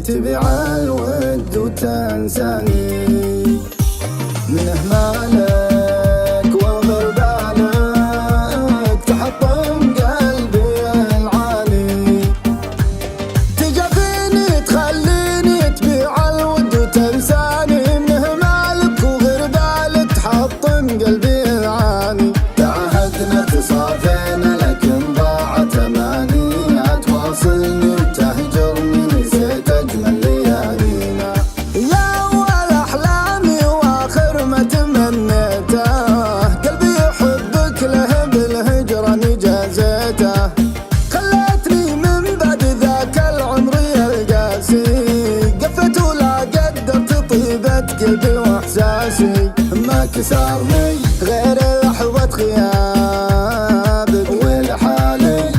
تبيع الود وتنساني من اهمالك واغر بالك تحطم قلبي العالي تجافيني تخليني تبيع الود وتنساني من اهمالك وغر بالك تحطم قلبي العالي تعهدنا تصافينا لكن ضاعت اماني تواصلني وتهجرني نسيت اجمل ليالينا يا اول احلامي واخر ما تمنيته قلبي يحبك له بالهجران جازيته خلتني من بعد ذاك العمر القاسي قفت ولا قدرت طيبة قلبي واحساسي ما كسرني غير لحظة غيابك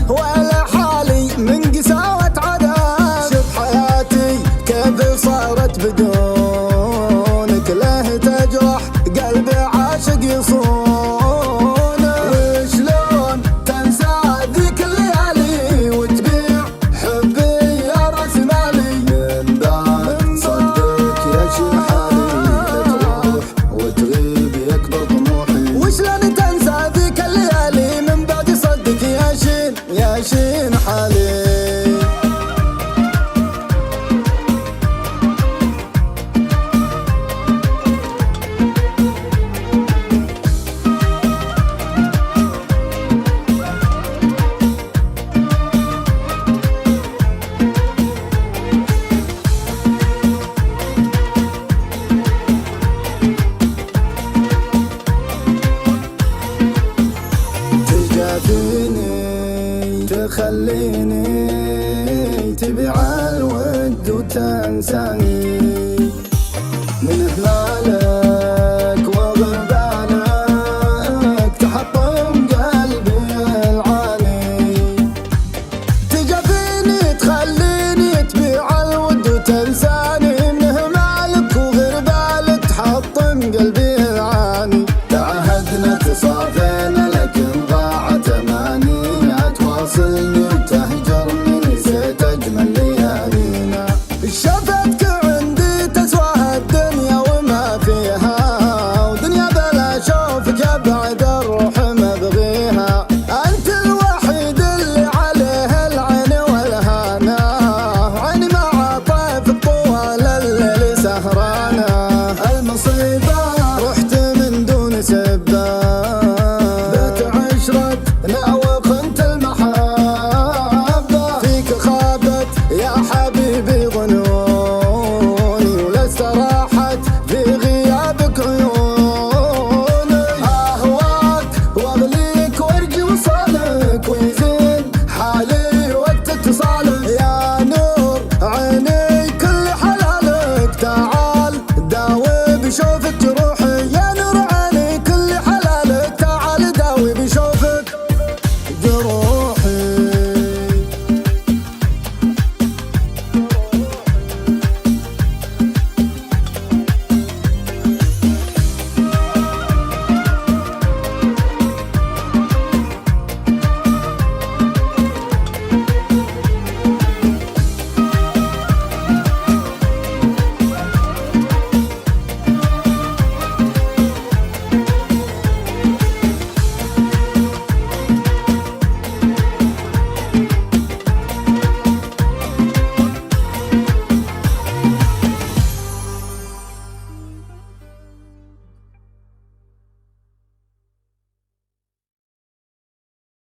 ولا حالي من قساوة عذاب شوف حياتي كيف صارت بدونك له تجرح قلبي عاشق يصونه وشلون تنسى ذيك الليالي وتبيع حبي يا راس مالي من بعد صدق يا شي حالي تروح وتغيب يكبر طموحي وشلون تنسى ذيك الليالي من بعد صدق يا شين حالي تجافيني تخليني تبيع الود وتنساني